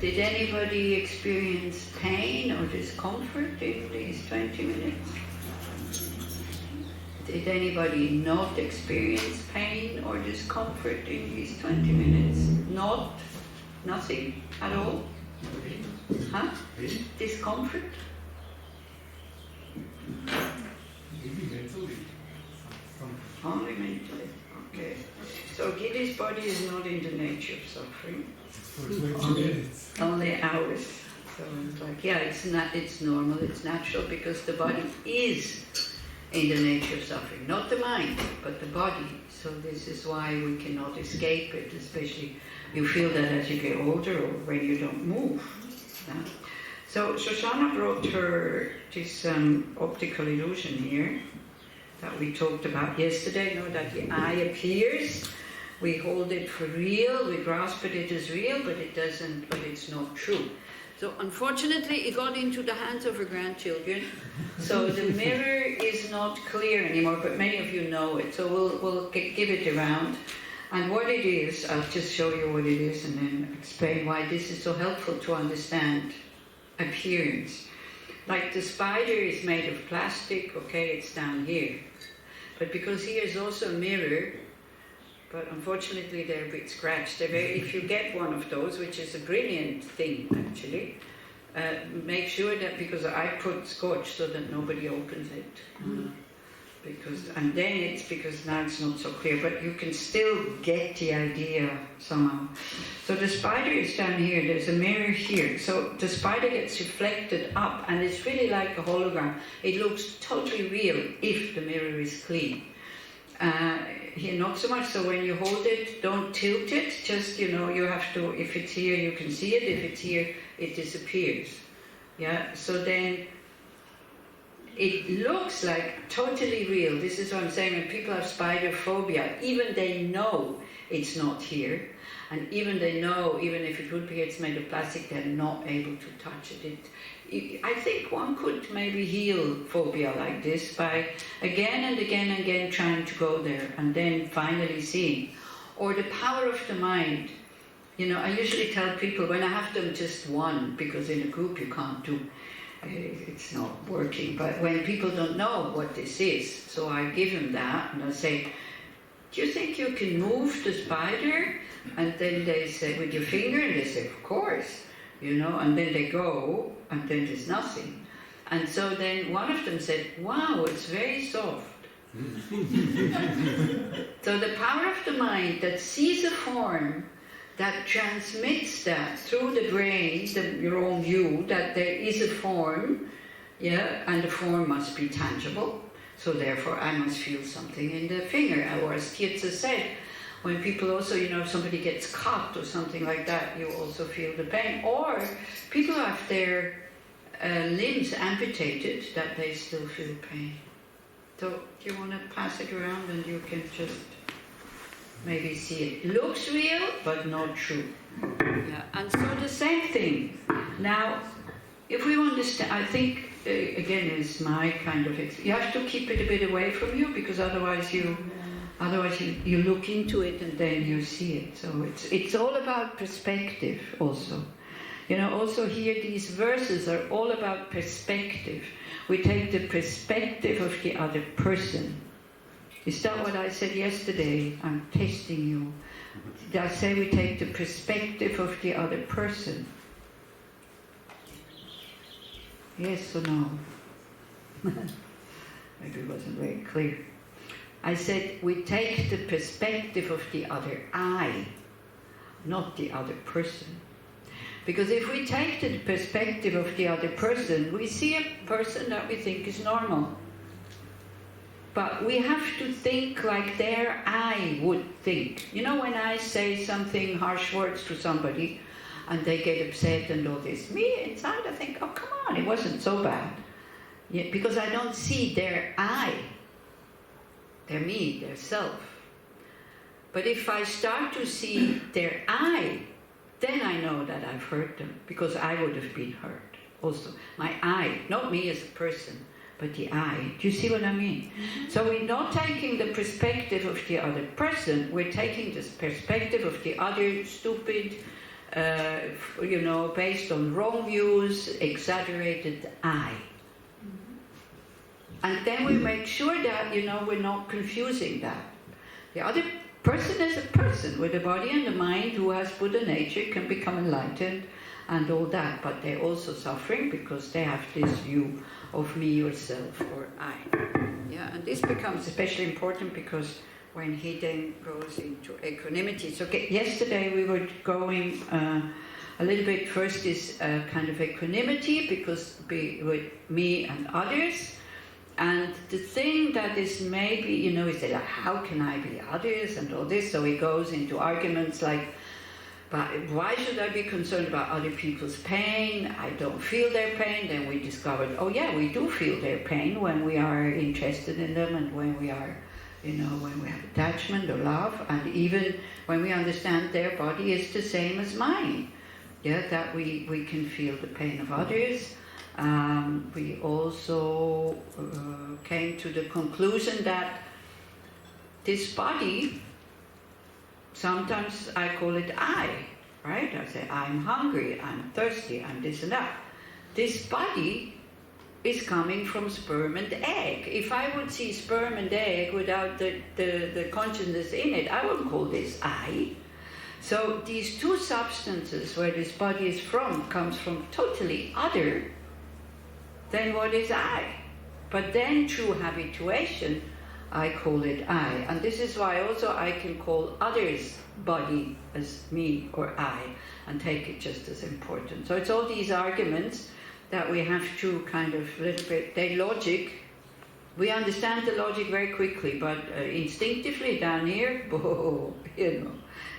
Did anybody experience pain or discomfort in these 20 minutes? Did anybody not experience pain or discomfort in these 20 minutes? Not? Nothing at all? Huh? Discomfort? Maybe mentally. Only mentally. Okay. So Giddy's body is not in the nature of suffering. For 20 minutes. Only hours. So it's like, yeah, it's normal, it's natural, because the body is in the nature of suffering. Not the mind, but the body. So this is why we cannot escape it, especially you feel that as you get older or when you don't move. Yeah. So Shoshana brought her this optical illusion here that we talked about yesterday, that the eye appears, we hold it for real, we grasp it as real, but it doesn't, but it's not true. So unfortunately it got into the hands of her grandchildren, so the mirror is not clear anymore, but many of you know it, so we'll give it around. And what it is, I'll just show you what it is and then explain why this is so helpful to understand appearance. Like the spider is made of plastic, okay, it's down here. But because here is also a mirror, but unfortunately they're a bit scratched. If you get one of those, which is a brilliant thing actually, make sure that, because I put scotch so that nobody opens it. And then it's because now it's not so clear, but you can still get the idea somehow. So the spider is down here, there's a mirror here. So the spider gets reflected up and it's really like a hologram. It looks totally real if the mirror is clean. Here not so much, so when you hold it, don't tilt it, just, you have to, if it's here you can see it, if it's here it disappears. Yeah, so then it looks like totally real. This is what I'm saying, when people have spider phobia, even they know it's not here, and even they know, even if it would be, it's made of plastic, they're not able to touch it. I think one could maybe heal phobia like this by again and again and again trying to go there and then finally seeing. Or the power of the mind. I usually tell people when I have them just one, because in a group you can't do, it's not working, but when people don't know what this is, so I give them that and I say, do you think you can move the spider? And then they say, with your finger? And they say, of course. And then they go, and then there's nothing. And so then one of them said, wow, it's very soft. So the power of the mind that sees a form, that transmits that through the brain, your own you, that there is a form, and the form must be tangible, so therefore I must feel something in the finger. Or as Tirtha said, when people also, if somebody gets cut or something like that, you also feel the pain. Or people have their limbs amputated, that they still feel pain. So do you want to pass it around and you can just maybe see it. Looks real, but not true. Yeah. And so the same thing. Now, if we understand, I think, again, is my kind of, you have to keep it a bit away from you, because otherwise you look into it and then you see it. So it's all about perspective also. Also here these verses are all about perspective. We take the perspective of the other person. Is that what I said yesterday? I'm testing you. Did I say we take the perspective of the other person? Yes or no? Maybe it wasn't very clear. I said we take the perspective of the other I, not the other person. Because if we take the perspective of the other person, we see a person that we think is normal. But we have to think like their I would think. When I say something, harsh words to somebody, and they get upset and all this, me inside I think, oh come on, it wasn't so bad. Yeah, because I don't see their I, their me, their self. But if I start to see their I, then I know that I've hurt them, because I would have been hurt also. My I, not me as a person, but the I. Do you see what I mean? Mm-hmm. So we're not taking the perspective of the other person, we're taking the perspective of the other stupid, based on wrong views, exaggerated I. And then we make sure that, we're not confusing that. The other person is a person with a body and a mind who has Buddha nature, can become enlightened and all that, but they're also suffering because they have this view of me, yourself, or I. Yeah, and this becomes especially important because when he then goes into equanimity. So yesterday we were going a little bit first this kind of equanimity because with me and others. And the thing that is maybe, is that how can I be others and all this? So he goes into arguments like, but why should I be concerned about other people's pain? I don't feel their pain. Then we discovered, oh yeah, we do feel their pain when we are interested in them and when we are, when we have attachment or love, and even when we understand their body is the same as mine. Yeah, that we can feel the pain of others. We also came to the conclusion that this body, sometimes I call it I, right? I say, I'm hungry, I'm thirsty, I'm this and that. This body is coming from sperm and egg. If I would see sperm and egg without the consciousness in it, I wouldn't call this I. So these two substances where this body is from comes from totally other than what is I. But then through habituation, I call it I. And this is why also I can call others' body as me or I and take it just as important. So it's all these arguments that we have to kind of little bit, they logic. We understand the logic very quickly, but instinctively down here,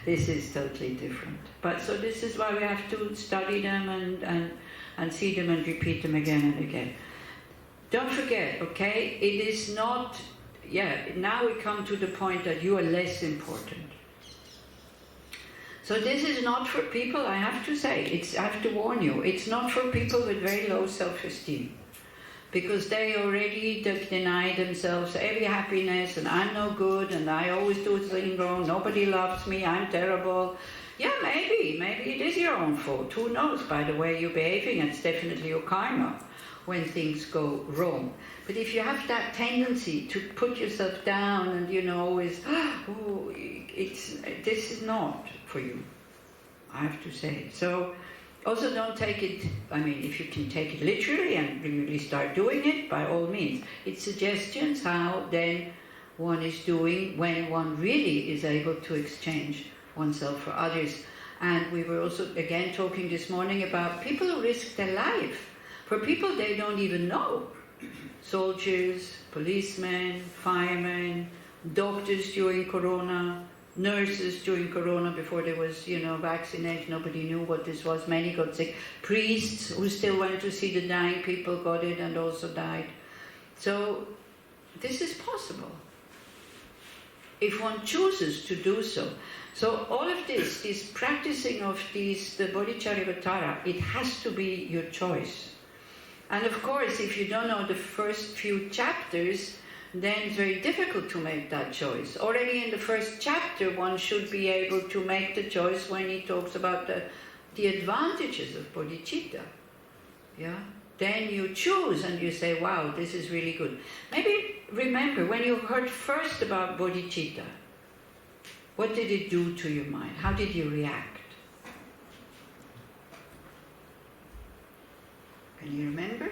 this is totally different. But so this is why we have to study them and see them and repeat them again and again. Don't forget, okay, it is not, now we come to the point that you are less important. So this is not for people, I have to say, I have to warn you, it's not for people with very low self-esteem. Because they already deny themselves every happiness, and I'm no good, and I always do things wrong, nobody loves me, I'm terrible. Yeah, maybe it is your own fault, who knows, by the way you're behaving, it's definitely your karma when things go wrong. But if you have that tendency to put yourself down and always, this is not for you, I have to say. So also don't take it, if you can take it literally and really start doing it, by all means. It's suggestions how then one is doing when one really is able to exchange oneself for others. And we were also again talking this morning about people who risk their life for people they don't even know. Soldiers, policemen, firemen, doctors during Corona, nurses during Corona before there was, vaccination, nobody knew what this was, many got sick. Priests who still went to see the dying people got it and also died. So this is possible if one chooses to do so. So all of this practicing of the Bodhicharyavatara, it has to be your choice. And of course, if you don't know the first few chapters, then it's very difficult to make that choice. Already in the first chapter, one should be able to make the choice when he talks about the advantages of bodhicitta. Yeah? Then you choose and you say, wow, this is really good. Maybe remember, when you heard first about bodhicitta, what did it do to your mind? How did you react? Can you remember?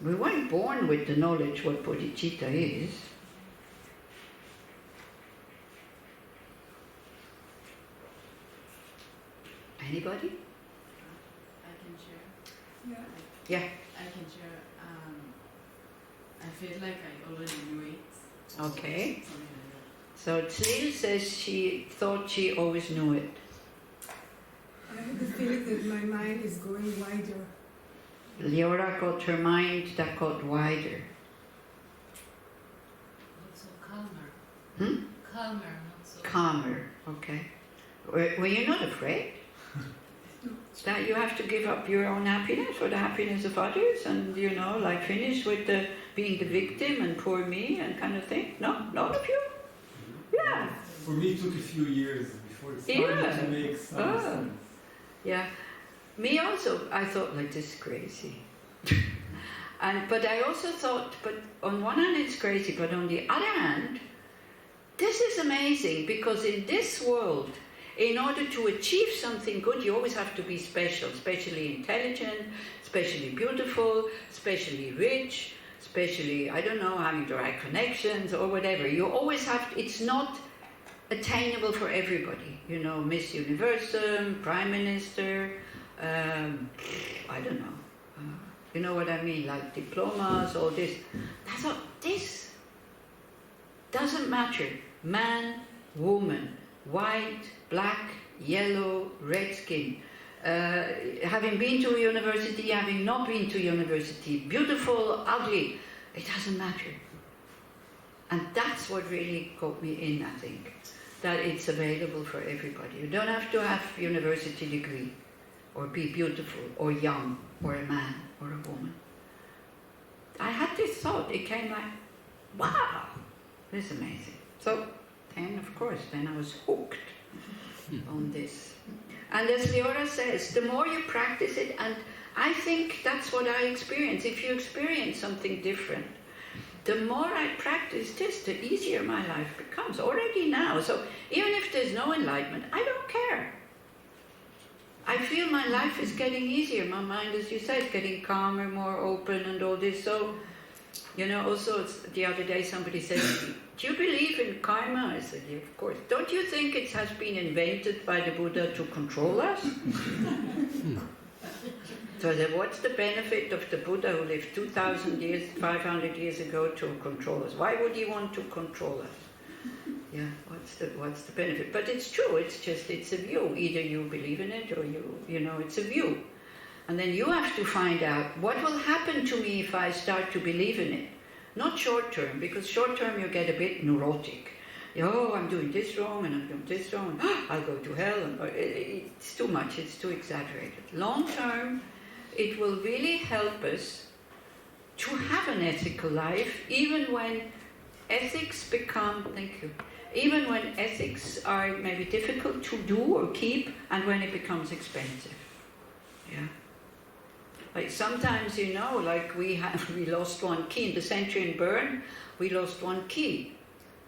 We weren't born with the knowledge what bodhicitta is. Anybody? I can share. Yeah. I can share. I feel like I already knew it. Okay. Something like So Tsil says she thought she always knew it. I have the feeling that my mind is going wider. Leora got her mind that got wider. Also calmer. Hmm? Calmer, not so. Calmer, okay. Were you not afraid? That you have to give up your own happiness for the happiness of others and, finish with being the victim and poor me and kind of thing? No? None of you? Yeah. For me, it took a few years before it started Yeah. to make some Ah. sense. Yeah, me also. I thought, like, this is crazy. But I also thought, but on one hand it's crazy, but on the other hand, this is amazing, because in this world, in order to achieve something good, you always have to be special, especially intelligent, especially beautiful, especially rich, especially, I don't know, having the right connections or whatever. You always have to, it's not attainable for everybody. You know, Miss Universum, Prime Minister, I don't know. You know what I mean? Like diplomas, all this. I thought, this doesn't matter. Man, woman, white, black, yellow, red skin. Having been to university, having not been to university, beautiful, ugly, it doesn't matter. And that's what really got me in, I think. That it's available for everybody. You don't have to have a university degree, or be beautiful, or young, or a man, or a woman. I had this thought, it came like, wow, this is amazing. So then, of course, then I was hooked on this. And as Leora says, the more you practice it, and I think that's what I experience. If you experience something different, the more I practice this, the easier my life becomes, already now. So even if there's no enlightenment, I don't care. I feel my life is getting easier. My mind, as you said, is getting calmer, more open, and all this. So, you know, also the other day somebody said to me, do you believe in karma? I said, yeah, of course. Don't you think it has been invented by the Buddha to control us? So then what's the benefit of the Buddha who lived 2,000 years, 500 years ago to control us? Why would he want to control us? Yeah, what's the benefit? But it's true, it's a view. Either you believe in it or you know, it's a view. And then you have to find out what will happen to me if I start to believe in it. Not short term, because short term you get a bit neurotic. Oh, I'm doing this wrong and I'm doing this wrong. I'll go to hell. And it's too much, it's too exaggerated. Long term, it will really help us to have an ethical life, even when ethics become, thank you, even when ethics are maybe difficult to do or keep, and when it becomes expensive. Yeah. Like sometimes, you know, like we lost one key in the century in Bern, we lost one key.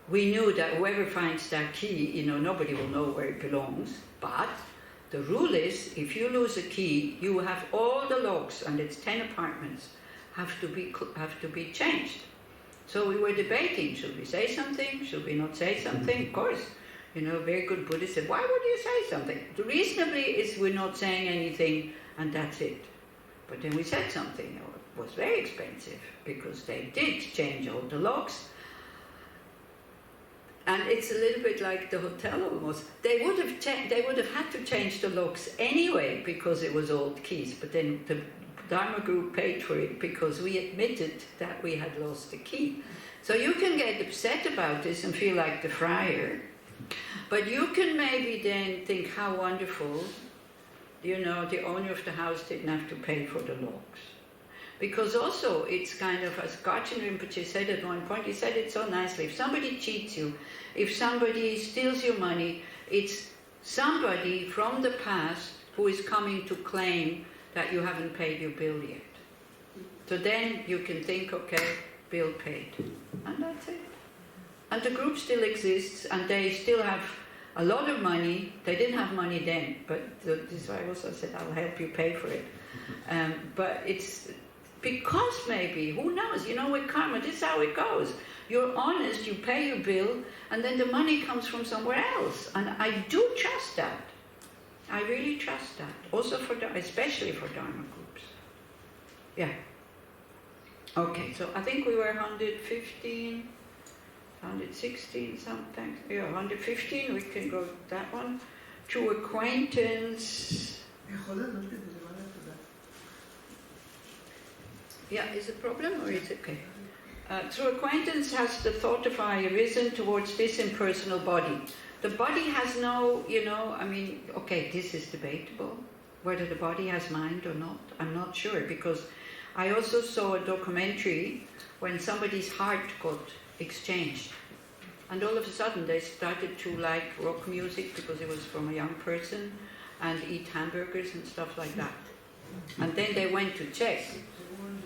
We knew that whoever finds that key, you know, nobody will know where it belongs, but the rule is, if you lose a key, you have all the locks, and it's 10 apartments, have to be changed. So we were debating, should we say something, should we not say something? Of course, you know, very good Buddhist said, why would you say something? The reasonably is we're not saying anything, and that's it. But then we said something. It was very expensive, because they did change all the locks. And it's a little bit like the hotel almost. They would have had to change the locks anyway, because it was old keys. But then the Dharma group paid for it because we admitted that we had lost the key. So you can get upset about this and feel like the friar, but you can maybe then think how wonderful, you know, the owner of the house didn't have to pay for the locks. Because also it's kind of, as Gachin Rinpoche said at one point, he said it so nicely, if somebody cheats you, if somebody steals your money, it's somebody from the past who is coming to claim that you haven't paid your bill yet. So then you can think, okay, bill paid. And that's it. And the group still exists, and they still have a lot of money. They didn't have money then, but this I also said, I'll help you pay for it. But it's because maybe, who knows, you know, with karma, this is how it goes. You're honest, you pay your bill, and then the money comes from somewhere else. And I do trust that. I really trust that. Also especially for Dharma groups. Yeah. Okay, so I think we were 115, 116 something. Yeah, 115, we can go that one. True acquaintance. Yeah, is it a problem or is it okay? Through acquaintance has the thought of I arisen towards this impersonal body. The body has no, you know, I mean, okay, this is debatable, whether the body has mind or not. I'm not sure, because I also saw a documentary when somebody's heart got exchanged. And all of a sudden they started to like rock music because it was from a young person, and eat hamburgers and stuff like that. And then they went to chess.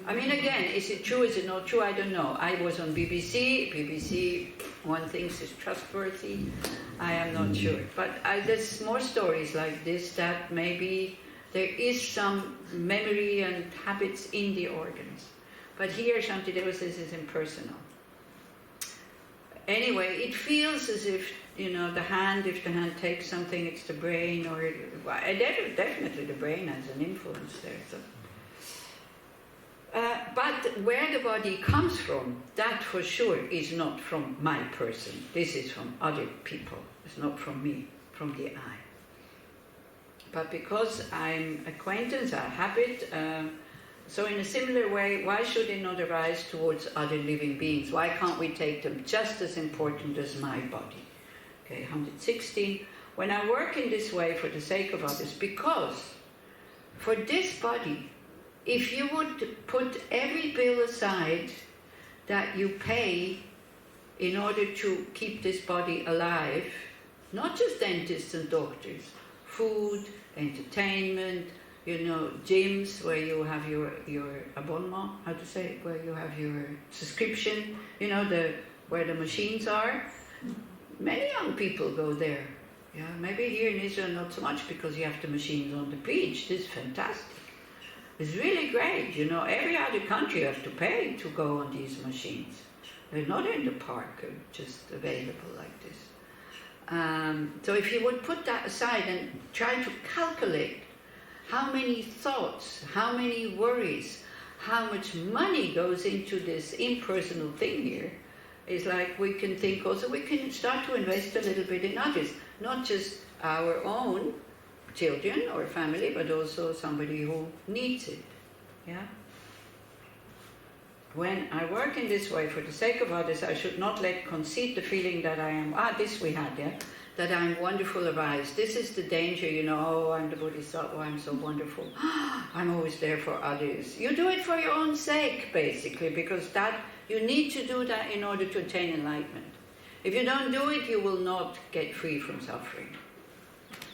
I mean, again, is it true, is it not true? I don't know. I was on BBC. BBC, one thinks is trustworthy. I am not sure. But there's more stories like this that maybe there is some memory and habits in the organs. But here, Shantideva says it's impersonal. Anyway, it feels as if, you know, the hand, if the hand takes something, it's the brain, or definitely the brain has an influence there. So. But where the body comes from, that for sure is not from my person. This is from other people. It's not from me, from the I. But because I'm acquaintance, I habit, so in a similar way, why should it not arise towards other living beings? Why can't we take them just as important as my body? Okay, 116. When I work in this way for the sake of others, because for this body, if you would put every bill aside that you pay in order to keep this body alive, not just dentists and doctors, food, entertainment, you know, gyms where you have your abonnement, how to say it, where you have your subscription, you know, where the machines are. Many young people go there. Yeah, maybe here in Israel not so much because you have the machines on the beach. This is fantastic. It's really great, you know. Every other country you have to pay to go on these machines. They're not in the park, just available like this. So if you would put that aside and try to calculate how many thoughts, how many worries, how much money goes into this impersonal thing here, it's like we can think also, we can start to invest a little bit in others, not just our own children or family, but also somebody who needs it. Yeah? When I work in this way for the sake of others, I should not let conceit the feeling that I am, this we had, yeah? That I'm wonderful arise. This is the danger, you know, oh, I'm the Bodhisattva, I'm so wonderful. I'm always there for others. You do it for your own sake, basically, because that you need to do that in order to attain enlightenment. If you don't do it, you will not get free from suffering.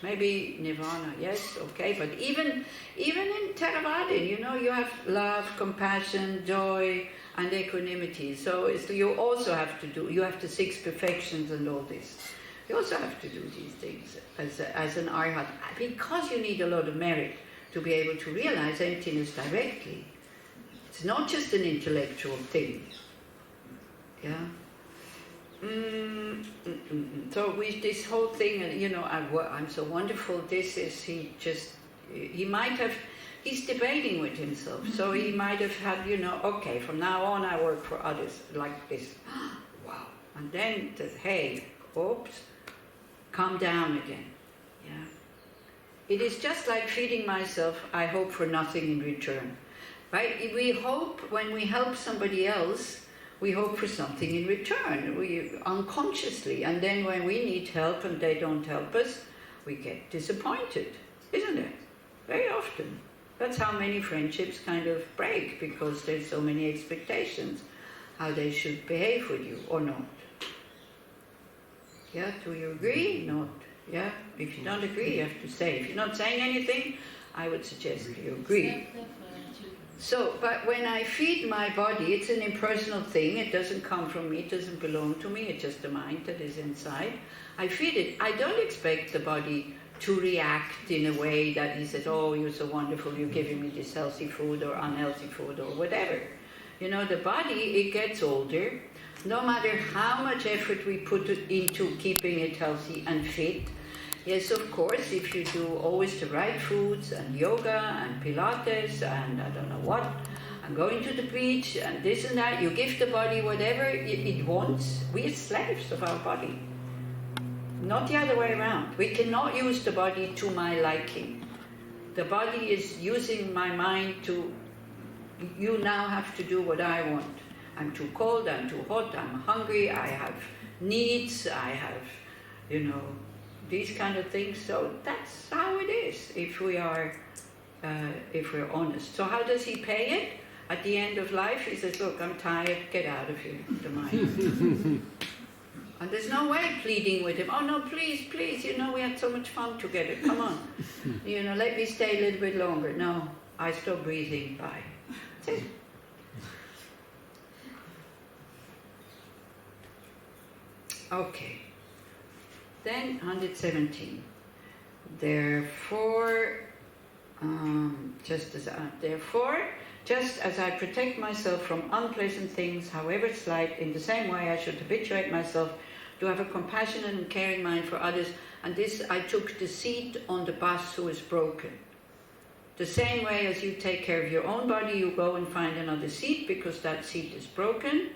Maybe nirvana, yes, okay, but even in Theravada, you know, you have love, compassion, joy, and equanimity. So you also have to do, you have the 6 perfections and all this. You also have to do these things as an arhat, because you need a lot of merit to be able to realize emptiness directly. It's not just an intellectual thing. Yeah? So with this whole thing, you know, I'm so wonderful, this is, he might have, he's debating with himself, so he might have had, you know, okay, from now on I work for others, like this. Wow. And then, hey, oops, calm down again. Yeah. It is just like feeding myself, I hope for nothing in return. Right? We hope, when we help somebody else, we hope for something in return, we unconsciously, and then when we need help and they don't help us, we get disappointed, isn't it? Very often. That's how many friendships kind of break, because there's so many expectations how they should behave with you, or not. Yeah, do you agree? Not. Yeah? If you don't agree, you have to say. If you're not saying anything, I would suggest you agree. So, but when I feed my body, it's an impersonal thing, it doesn't come from me, it doesn't belong to me, it's just the mind that is inside. I feed it. I don't expect the body to react in a way that he says, oh, you're so wonderful, you're giving me this healthy food or unhealthy food or whatever. You know, the body, it gets older. No matter how much effort we put into keeping it healthy and fit, yes, of course, if you do always the right foods and yoga and Pilates and I don't know what, and going to the beach and this and that, you give the body whatever it wants. We are slaves of our body. Not the other way around. We cannot use the body to my liking. The body is using my mind to, you now have to do what I want. I'm too cold, I'm too hot, I'm hungry, I have needs, I have, you know, these kind of things. So that's how it is if we are, if we're honest. So how does he pay it? At the end of life, he says, look, I'm tired, get out of here, the mind. And there's no way pleading with him, oh no, please, please, you know, we had so much fun together, come on. You know, let me stay a little bit longer. No, I stop breathing, bye. That's it. Okay. Then 117. Therefore, just as I protect myself from unpleasant things, however slight, in the same way I should habituate myself to have a compassionate and caring mind for others. And this, I took the seat on the bus who is broken. The same way as you take care of your own body, you go and find another seat because that seat is broken.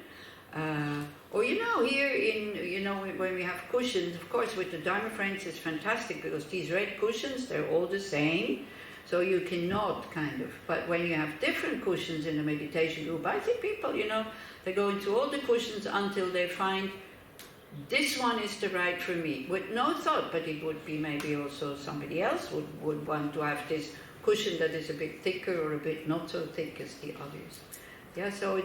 Or you know, here in, you know, when we have cushions, of course with the Dharma friends it's fantastic because these red cushions, they're all the same. So you cannot kind of, but when you have different cushions in a meditation group, I see people, you know, they go into all the cushions until they find this one is the right for me, with no thought, but it would be maybe also somebody else would want to have this cushion that is a bit thicker or a bit not so thick as the others. Yeah, so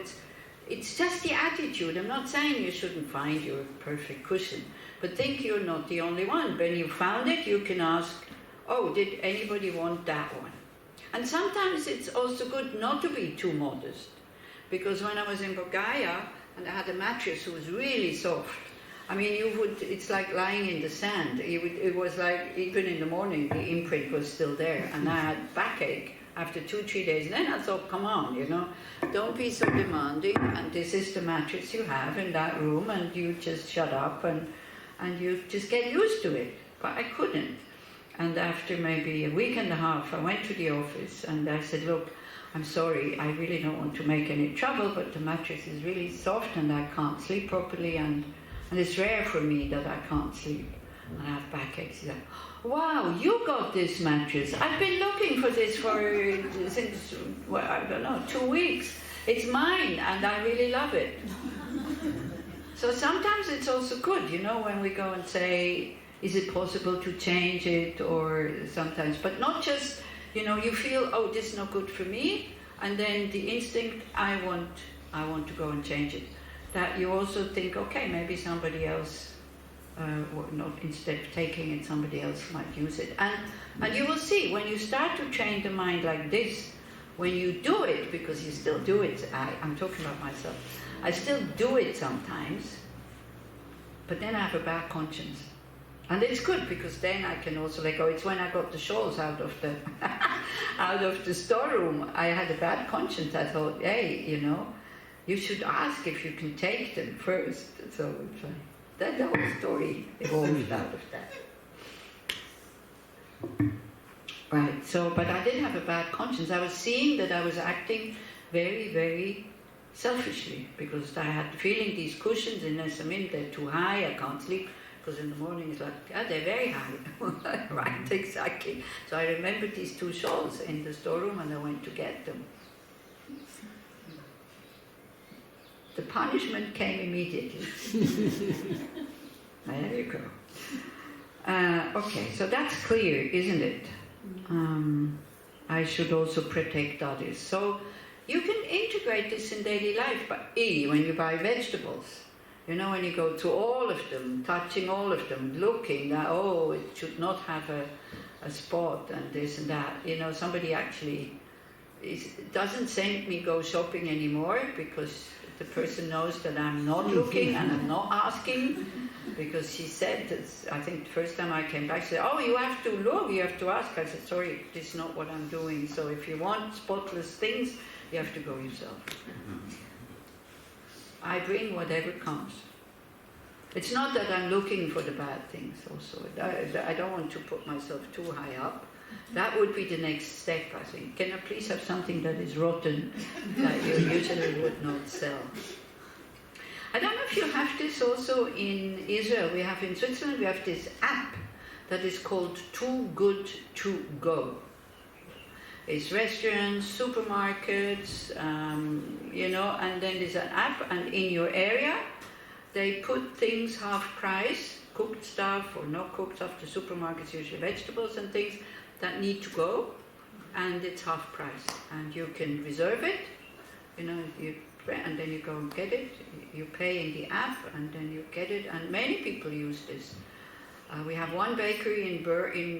it's just the attitude. I'm not saying you shouldn't find your perfect cushion, but think you're not the only one. When you found it, you can ask, oh, did anybody want that one? And sometimes it's also good not to be too modest, because when I was in Bulgaria and I had a mattress that was really soft, I mean, it's like lying in the sand. It was like, even in the morning, the imprint was still there, and I had backache after 2-3 days. And then I thought, come on, you know, don't be so demanding, and this is the mattress you have in that room, and you just shut up, and you just get used to it. But I couldn't. And after maybe a week and a half, I went to the office, and I said, look, I'm sorry, I really don't want to make any trouble, but the mattress is really soft, and I can't sleep properly, and it's rare for me that I can't sleep, and I have backaches. He's like, wow, you got this mattress. I've been looking for this since, well, I don't know, 2 weeks. It's mine, and I really love it. So sometimes it's also good, you know, when we go and say, is it possible to change it, or sometimes, but not just, you know, you feel, oh, this is not good for me, and then the instinct, I want to go and change it. That you also think, okay, maybe somebody else, or not, instead of taking it, somebody else might use it. And you will see, when you start to train the mind like this, when you do it, because you still do it, I'm talking about myself, I still do it sometimes, but then I have a bad conscience. And it's good, because then I can also let go. It's when I got the shawls out of the out of the storeroom, I had a bad conscience. I thought, hey, you know, you should ask if you can take them first. So that the whole story evolved out of that. Right, so, but I did have a bad conscience. I was seeing that I was acting very, very selfishly, because I had feeling these cushions in Nesamin, they're too high, I can't sleep, because in the morning it's like, yeah, they're very high. Right, exactly. So I remembered these 2 shawls in the storeroom, and I went to get them. The punishment came immediately. There you go. Okay, so that's clear, isn't it? I should also protect others. So you can integrate this in daily life, but when you buy vegetables, you know, when you go to all of them, touching all of them, looking that, oh, it should not have a spot and this and that. You know, somebody actually doesn't send me go shopping anymore, because the person knows that I'm not looking and I'm not asking, because she said that, I think the first time I came back, she said, oh, you have to look, you have to ask. I said, sorry, this is not what I'm doing. So if you want spotless things, you have to go yourself. I bring whatever comes. It's not that I'm looking for the bad things also. I don't want to put myself too high up. That would be the next step, I think. Can I please have something that is rotten that you usually would not sell? I don't know if you have this also in Israel. We have in Switzerland, we have this app that is called Too Good To Go. It's restaurants, supermarkets, you know, and then there's an app, and in your area, they put things half price, cooked stuff or not cooked stuff, the supermarkets, usually vegetables and things that need to go, and it's half price. And you can reserve it, you know, you bread, and then you go and get it. You pay in the app, and then you get it. And many people use this. We have one bakery in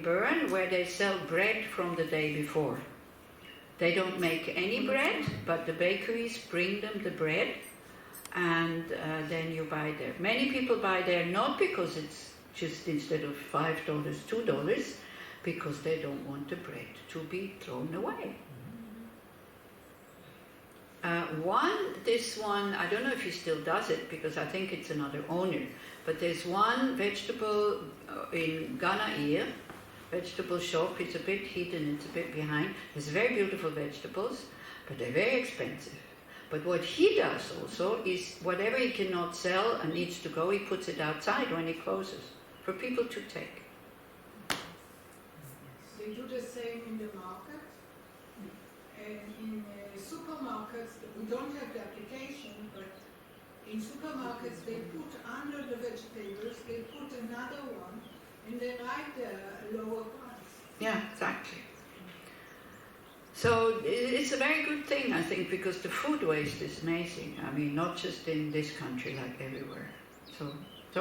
Bern where they sell bread from the day before. They don't make any bread, but the bakeries bring them the bread, and then you buy there. Many people buy there not because it's just instead of $5, $2, because they don't want the bread to be thrown away. This one, I don't know if he still does it because I think it's another owner, but there's one vegetable in Ghana vegetable shop. It's a bit hidden, it's a bit behind. There's very beautiful vegetables, but they're very expensive. But what he does also is whatever he cannot sell and needs to go, he puts it outside when he closes for people to take. They do the same in the market. And in supermarkets, we don't have the application, but in supermarkets they put under the vegetables, they put another one, and they write a lower price. Yeah, exactly. So it's a very good thing, I think, because the food waste is amazing. I mean, not just in this country, like everywhere. So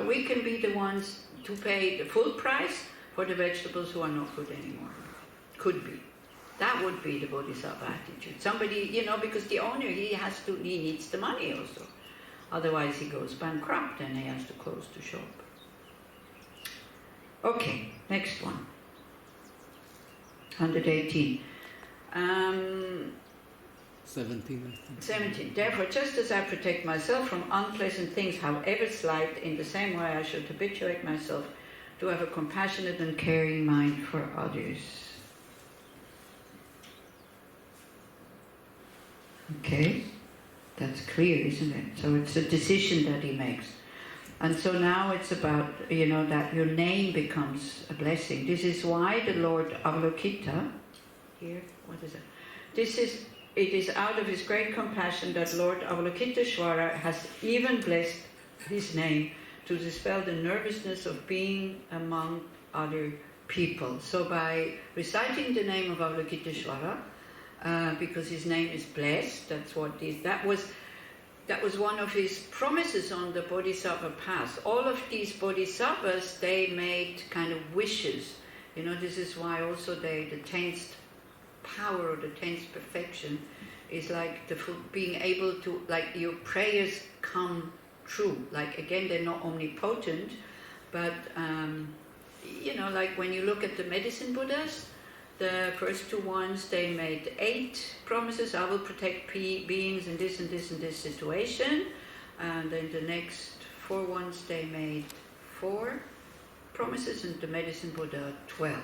we can be the ones to pay the full price for the vegetables who are not good anymore. Could be. That would be the Bodhisattva attitude. Somebody, because the owner, he needs the money also. Otherwise he goes bankrupt and he has to close the shop. Okay, next one. 118. 17, I think. 17. Therefore, just as I protect myself from unpleasant things, however slight, in the same way I should habituate myself to have a compassionate and caring mind for others. Okay, that's clear, isn't it? So it's a decision that he makes. And so now it's about, that your name becomes a blessing. This is why the Lord Avalokita, here, what is it? It is out of his great compassion that Lord Avalokiteshvara has even blessed his name to dispel the nervousness of being among other people. So by reciting the name of Avalokiteshvara, because his name is blessed, that was one of his promises on the Bodhisattva path. All of these Bodhisattvas, they made kind of wishes. This is why also the 10th power or the 10th perfection is like being able to, like your prayers come true. Like again, they're not omnipotent, but like when you look at the medicine Buddhas, the first two ones, they made 8 promises. I will protect beings in this and this and this situation. And then the next 4 ones, they made 4 promises, and the medicine Buddha 12.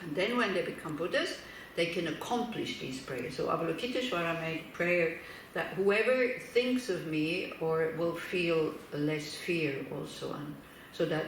And then when they become Buddhas, they can accomplish these prayers. So Avalokiteshvara made prayer that whoever thinks of me or will feel less fear also, and so that